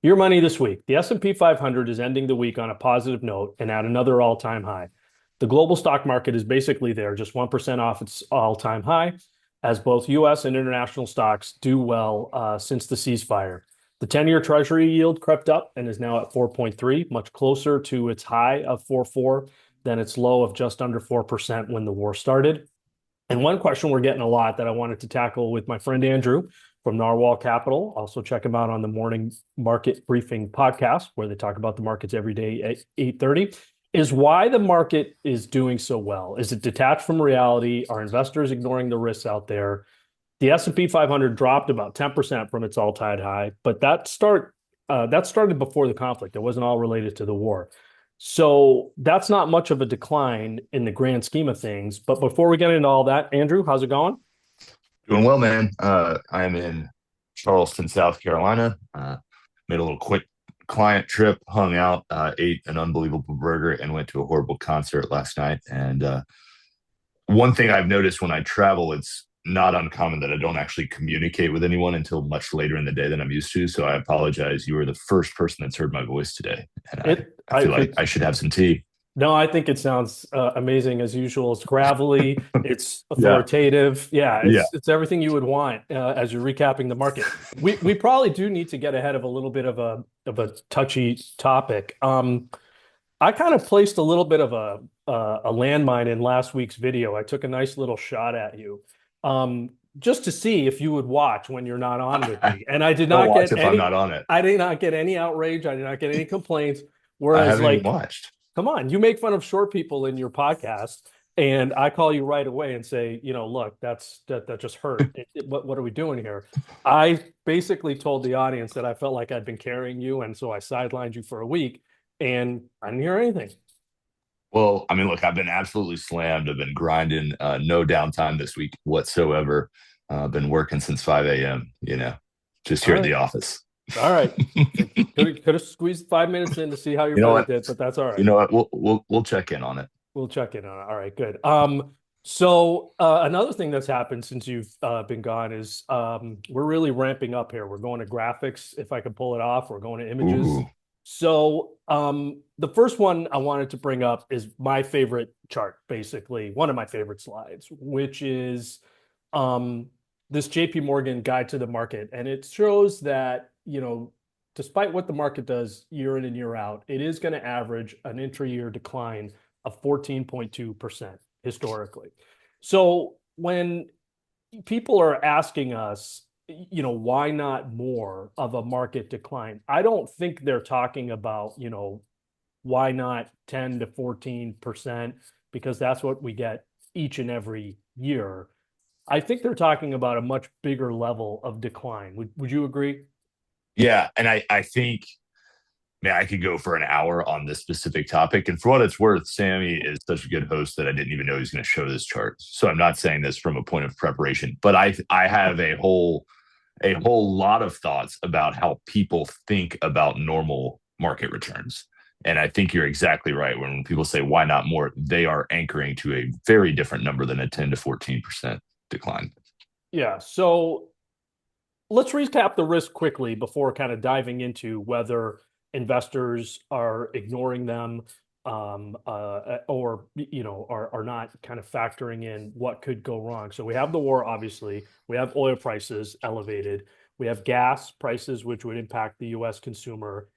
Your money this week. The S&P 500 is ending the week on a positive note and at another all-time high. The global stock market is basically there, just 1% off its all-time high, as both US and international stocks do well since the ceasefire. The 10-year Treasury yield crept up and is now at 4.3, much closer to its high of 4.4 than its low of just under 4% when the war started. And one question we're getting a lot that I wanted to tackle with my friend Andrew from Narwhal Capital. Also, check him out on the morning market briefing podcast, where they talk about the markets every day at 8:30. Is why the market is doing so well. Is it detached from reality? Are investors ignoring the risks out there? The S&P 500 dropped about 10% from its all-time high, but that started before the conflict. It wasn't all related to the war. So that's not much of a decline in the grand scheme of things. But before we get into all that, Andrew, how's it going? Doing well, man. I'm in Charleston, South Carolina. Made a little quick client trip, hung out, ate an unbelievable burger, and went to a horrible concert last night. And one thing I've noticed when I travel, it's not uncommon that I don't actually communicate with anyone until much later in the day than I'm used to. So I apologize. You are the first person that's heard my voice today, and I, It, I feel like I should have some tea. no, I think it sounds amazing as usual. It's gravelly, it's Yeah, authoritative. Yeah, yeah. it's everything you would want as you're recapping the market. We probably do need to get ahead of a little bit of a touchy topic. I kind of placed a little bit of a landmine in last week's video. I took a nice little shot at you, just to see if you would watch when you're not on with me. And I'll watch if I'm not on it. I did not get any outrage. I did not get any complaints. I Whereas, haven't even like, watched. come on, you make fun of short people in your podcast, and I call you right away and say, look, that just hurt. What are we doing here? I basically told the audience that I felt like I'd been carrying you, and so I sidelined you for a week, and I didn't hear anything. Well, I mean, look, I've been absolutely slammed. I've been grinding, no downtime this week whatsoever. Been working since 5 a.m., just All here at right, the office. all right. Could have squeezed 5 minutes in to see how your You know belly what? did, but that's all You right. know what? We'll check in on it. We'll check in on it. All right, good. So another thing that's happened since you've been gone is we're really ramping up here. We're going to graphics, if I can pull it off. We're going to images. Ooh. So the first one I wanted to bring up is my favorite chart, basically one of my favorite slides, which is um, this JP Morgan guide to the market, and it shows that despite what the market does year in and year out, it is going to average an intra-year decline of 14.2% historically. So when people are asking us, why not more of a market decline? I don't think they're talking about, why not 10 to 14%, because that's what we get each and every year. I think they're talking about a much bigger level of decline. Would you agree? Yeah, and I think, man, I could go for an hour on this specific topic. And for what it's worth, Sammy is such a good host that I didn't even know he was going to show this chart. So I'm not saying this from a point of preparation, but I have a whole lot of thoughts about how people think about normal market returns. And I think you're exactly right. When people say why not more, they are anchoring to a very different number than a 10 to 14% decline. Yeah. So let's recap the risk quickly before kind of diving into whether investors are ignoring them, or are not kind of factoring in what could go wrong. So we have the war, obviously. We have oil prices elevated. We have gas prices, which would impact the U.S. consumer.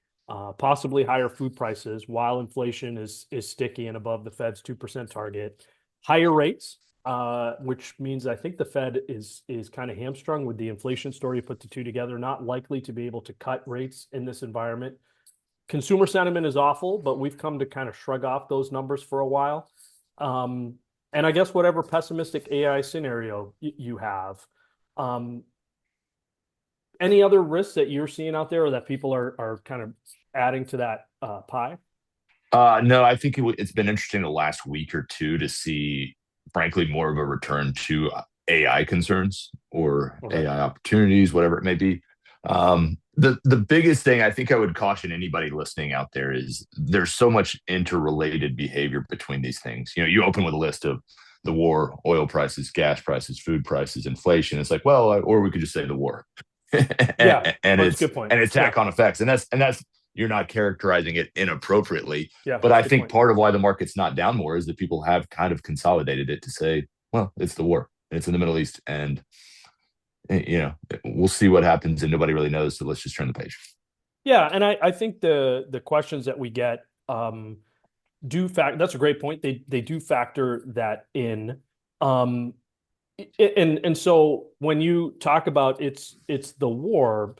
Possibly higher food prices, while inflation is sticky and above the Fed's 2% target. Higher rates, which means I think the Fed is kind of hamstrung with the inflation story. Put the two together, not likely to be able to cut rates in this environment. Consumer sentiment is awful, but we've come to kind of shrug off those numbers for a while. Um, and I guess whatever pessimistic AI scenario you have, um, any other risks that you're seeing out there or that people are kind of adding to that pie? No, I think it's been interesting the last week or two to see, frankly, more of a return to AI concerns or Okay. AI opportunities, whatever it may be. The biggest thing I think I would caution anybody listening out there is there's so much interrelated behavior between these things. You open with a list of the war, oil prices, gas prices, food prices, inflation. It's like, well, or we could just say the war. Yeah, and well, that's a good point. it's Yeah, tack on effects, and that's you're not characterizing it inappropriately. yeah, But that's I a good think point. part of why the market's not down more is that people have kind of consolidated it to say, well, it's the war, and it's in the Middle East, and we'll see what happens, and nobody really knows. So let's just turn the page. Yeah, and I think the questions that we get do fact that's a great point. They do factor that in. Um, and so when you talk about it's the war,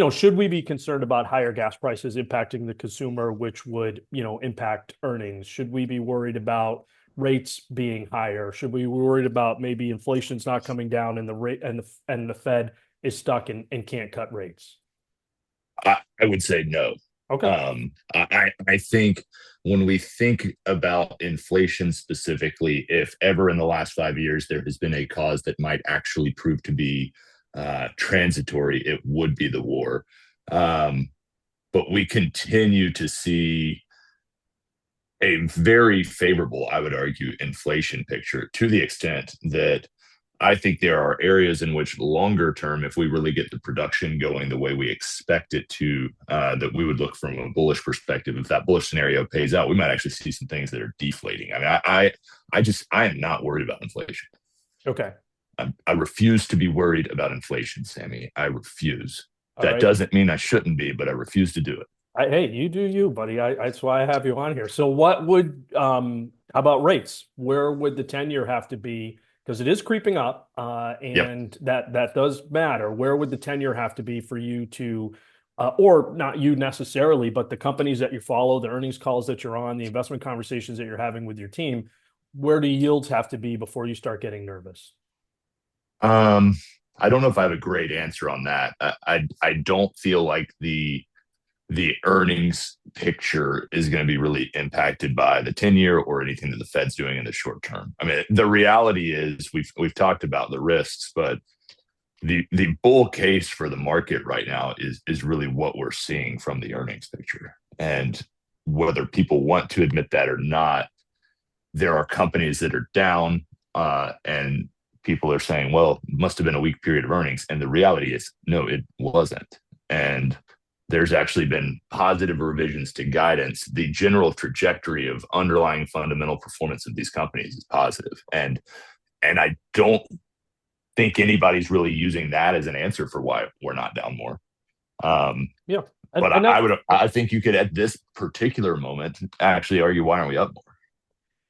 should we be concerned about higher gas prices impacting the consumer, which would, impact earnings? Should we be worried about rates being higher? Should we be worried about maybe inflation's not coming down and the rate and the Fed is stuck and can't cut rates? I would say no. Okay. I think when we think about inflation specifically, if ever in the last 5 years there has been a cause that might actually prove to be transitory, it would be the war. Um, but we continue to see a very favorable, I would argue, inflation picture to the extent that I think there are areas in which longer term, if we really get the production going the way we expect it to, that we would look from a bullish perspective. If that bullish scenario pays out, we might actually see some things that are deflating. I mean, I am not worried about inflation. Okay. I refuse to be worried about inflation, Sammy. I refuse. All That right. doesn't mean I shouldn't be, but I refuse to do it. Hey, you do you, buddy. That's why I have you on here. So what would how about rates? Where would the 10-year have to be? Because it is creeping up, Yep. and that does matter. Where would the 10-year have to be for you to, or not you necessarily, but the companies that you follow, the earnings calls that you're on, the investment conversations that you're having with your team, where do yields have to be before you start getting nervous? Um, I don't know if I have a great answer on that. I don't feel like the earnings picture is going to be really impacted by the 10-year or anything that the Fed's doing in the short term. I mean, the reality is we've talked about the risks, but the bull case for the market right now is really what we're seeing from the earnings picture. And whether people want to admit that or not, there are companies that are down, and people are saying, well, it must have been a weak period of earnings. And the reality is, no, it wasn't. And there's actually been positive revisions to guidance. The general trajectory of underlying fundamental performance of these companies is positive. And I don't think anybody's really using that as an answer for why we're not down more. Um, Yeah, but and that I think you could at this particular moment actually argue, why aren't we up more?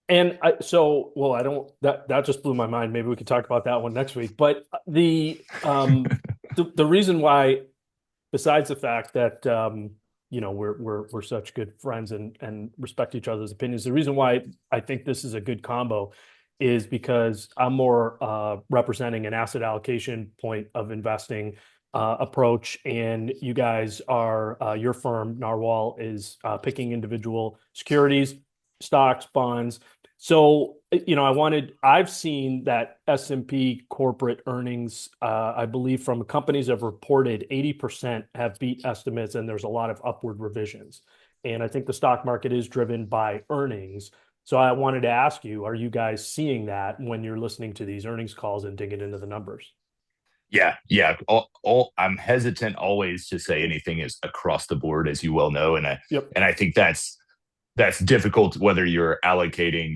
And well, I don't that just blew my mind. Maybe we could talk about that one next week. But the reason why, besides the fact that we're such good friends and respect each other's opinions, the reason why I think this is a good combo is because I'm more representing an asset allocation point of investing approach, and you guys are your firm Narwhal is picking individual securities, stocks, bonds. So, I've seen that S&P corporate earnings, I believe from companies have reported 80% have beat estimates and there's a lot of upward revisions. And I think the stock market is driven by earnings. So I wanted to ask you, are you guys seeing that when you're listening to these earnings calls and digging into the numbers? Yeah. I'm hesitant always to say anything is across the board, as you well know, Yep. and I think that's difficult whether you're allocating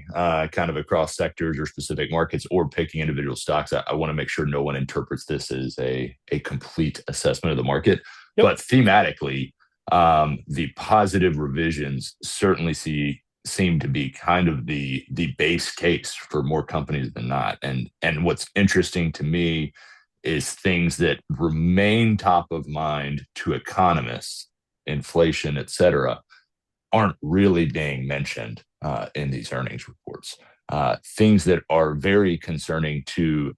kind of across sectors or specific markets or picking individual stocks. I want to make sure no one interprets this as a complete assessment of the market. Yep. But thematically, the positive revisions certainly seem to be kind of the base case for more companies than not. And what's interesting to me is things that remain top of mind to economists, inflation, et cetera, aren't really being mentioned in these earnings reports. Things that are very concerning to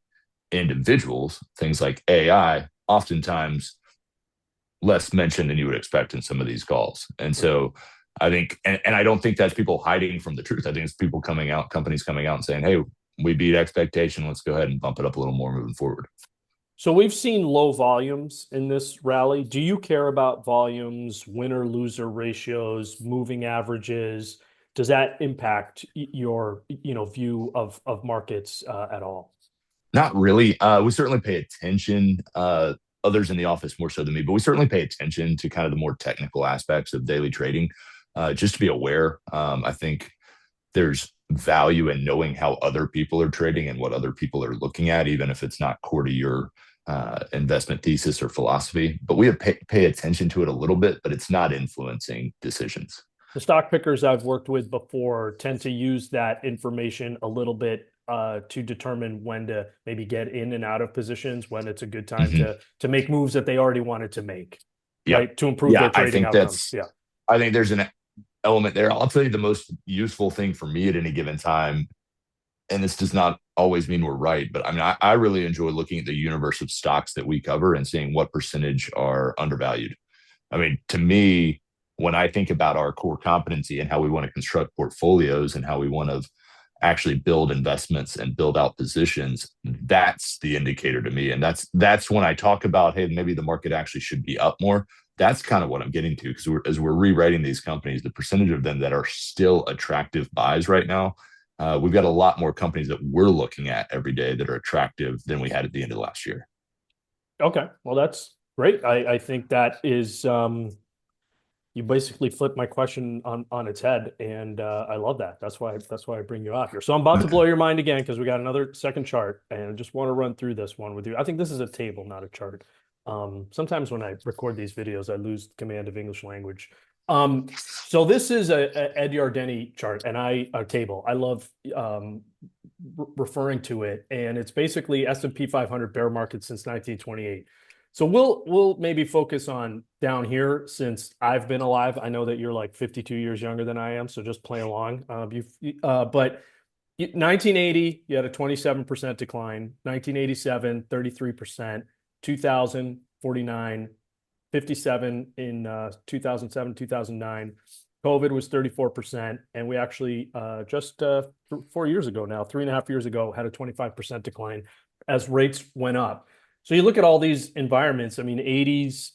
individuals, things like AI, oftentimes less mentioned than you would expect in some of these calls. And Right. so I think, and I don't think that's people hiding from the truth. I think it's people coming out, companies coming out and saying, hey, we beat expectation. Let's go ahead and bump it up a little more moving forward. So we've seen low volumes in this rally. Do you care about volumes, winner loser ratios, moving averages? Does that impact your view of markets at all? Not really. We certainly pay attention a others in the office more so than me, but we certainly pay attention to kind of the more technical aspects of daily trading, just to be aware. I think there's value in knowing how other people are trading and what other people are looking at, even if it's not core to your investment thesis or philosophy. But we have pay attention to it a little bit, but it's not influencing decisions. The stock pickers I've worked with before tend to use that information a little bit to determine when to maybe get in and out of positions, when it's a good time Mm-hmm. to make moves that they already wanted to make, Yeah. right? To improve Yeah. their trading outcomes. Yeah. I think there's an element there. I'll tell you the most useful thing for me at any given time, and this does not always mean we're right, but I mean, I really enjoy looking at the universe of stocks that we cover and seeing what percentage are undervalued. I mean, to me, when I think about our core competency and how we want to construct portfolios and how we want to actually build investments and build out positions, that's the indicator to me. And that's when I talk about, hey, maybe the market actually should be up more. That's kind of what I'm getting to, because as we're rewriting these companies, the percentage of them that are still attractive buys right now, we've got a lot more companies that we're looking at every day that are attractive than we had at the end of last year. Okay. Well, that's great. I think that is you basically flipped my question on its head, and I love that. That's why I bring you out here. So I'm about to blow your mind again because we got another second chart, and I just want to run through this one with you. I think this is a table, not a chart. Sometimes when I record these videos, I lose command of English language. So this is a Ed Yardeni chart and a table. I love referring to it, and it's basically S&P 500 bear market since 1928. So we'll maybe focus on down here since I've been alive. I know that you're like 52 years younger than I am, so just play along. But 1980, you had a 27% decline. 1987, 33%. 2000, 49. 57 in 2007, 2009. COVID was 34%. And we actually just 4 years ago now, 3.5 years ago, had a 25% decline as rates went up. So you look at all these environments. I mean, 80s,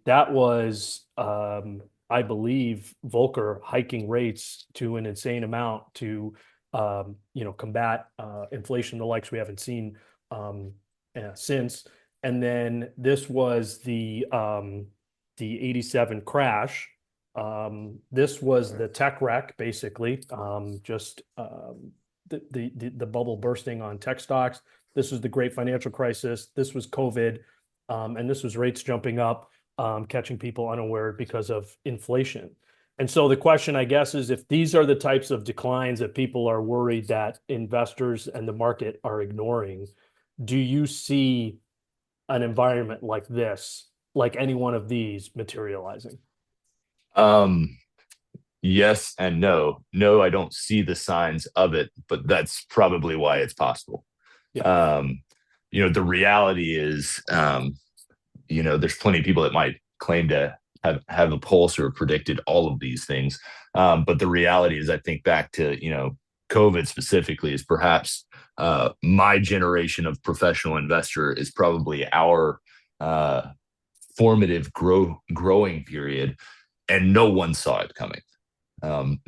that was, I believe, Volcker hiking rates to an insane amount to, combat inflation, the likes we haven't seen since. And then this was the 87 crash. This was the tech wreck, basically, the bubble bursting on tech stocks. This was the great financial crisis. This was COVID. And this was rates jumping up, catching people unaware because of inflation. And so the question, I guess, is if these are the types of declines that people are worried that investors and the market are ignoring, do you see an environment like this, like any one of these, materializing? Yes and no. No, I don't see the signs of it, but that's probably why it's possible. Yeah. The reality is, there's plenty of people that might claim to have a pulse or predicted all of these things. But the reality is, I think back to, COVID specifically is perhaps my generation of professional investor is probably our formative growing period, and no one saw it coming.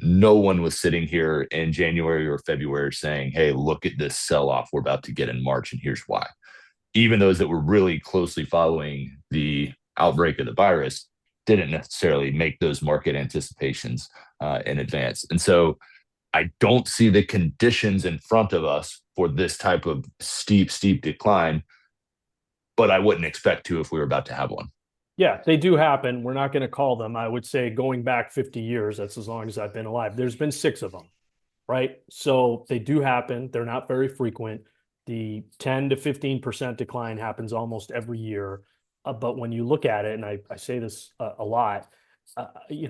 No one was sitting here in January or February saying, hey, look at this sell-off we're about to get in March, and here's why. Even those that were really closely following the outbreak of the virus didn't necessarily make those market anticipations in advance. And so I don't see the conditions in front of us for this type of steep decline, but I wouldn't expect to if we were about to have one. Yeah, they do happen. We're not going to call them. I would say going back 50 years, that's as long as I've been alive. There's been 6 of them, right? So they do happen. They're not very frequent. The 10 to 15% decline happens almost every year. But when you look at it, and I say this a lot,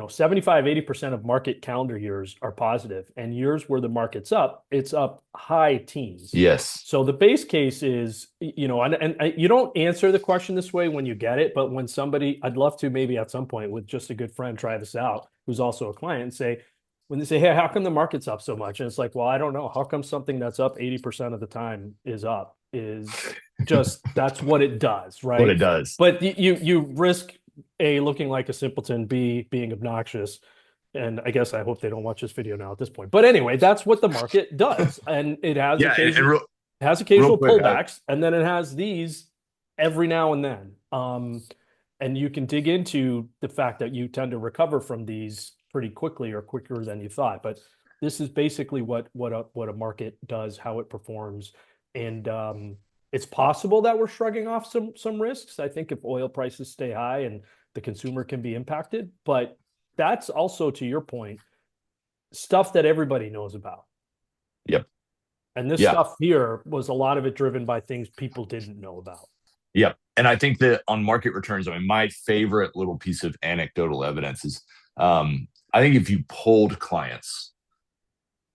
75, 80% of market calendar years are positive, and years where the market's up, it's up high teens. Yes. So the base case is, and you don't answer the question this way when you get it, but when somebody, I'd love to maybe at some point with just a good friend try this out, who's also a client, and say, when they say, hey, how come the market's up so much? And it's like, well, I don't know. How come something that's up 80% of the time is up? Is just, that's what it does, right? What it does. But you risk A, looking like a simpleton, B, being obnoxious. And I guess I hope they don't watch this video now at this point. But anyway, that's what the market does. And it has occasional pullbacks, and then it has these every now and then. And you can dig into the fact that you tend to recover from these pretty quickly or quicker than you thought. But this is basically what a market does, how it performs, and it's possible that we're shrugging off some risks. I think if oil prices stay high and the consumer can be impacted, but that's also, to your point, stuff that everybody knows about. Yep. And this Yeah. stuff here was a lot of it driven by things people didn't know about. Yep. And I think that on market returns, I mean, my favorite little piece of anecdotal evidence is I think if you polled clients,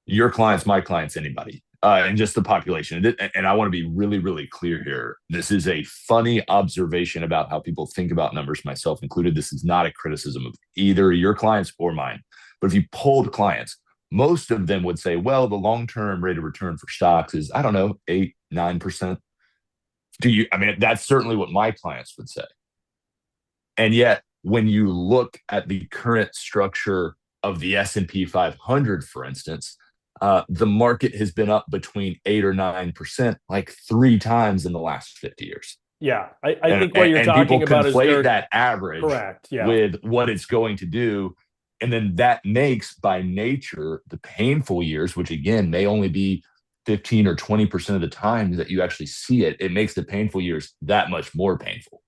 your clients, my clients, anybody, and just the population, and I want to be really, really clear here. This is a funny observation about how people think about numbers, myself included. This is not a criticism of either your clients or mine. But if you polled clients, most of them would say, well, the long-term rate of return for stocks is, I don't know, 8, 9%. I mean, that's certainly what my clients would say. And yet, when you look at the current structure of the S&P 500, for instance, the market has been up between 8 or 9%, like 3 times in the last 50 years. Yeah, I And, think what you're and people talking about is conflate that average correct. Yeah. with what it's going to do. And then that makes, by nature, the painful years, which again may only be 15 or 20% of the time that you actually see it, it makes the painful years that much more painful.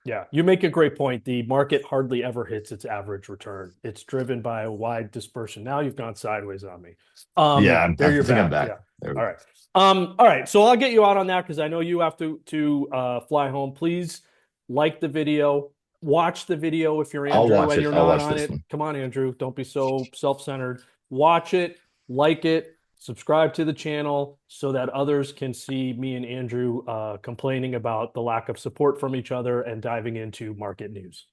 Yeah, you make a great point. The market hardly ever hits its average return. It's driven by a wide dispersion. Now you've gone sideways on me. Yeah, There I you're think I'm back. back. Yeah. All right. All right. So I'll get you out on that because I know you have to fly home. Please like the video. Watch the video if you're I'll Andrew watch and it. you're I'll not watch on this it. one. Come on, Andrew. Don't be so self-centered. Watch it, like it, subscribe to the channel so that others can see me and Andrew complaining about the lack of support from each other and diving into market news.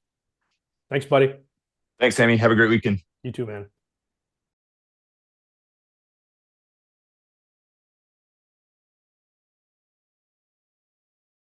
Thanks, buddy. Thanks, Sammy. Have a great weekend. You too, man.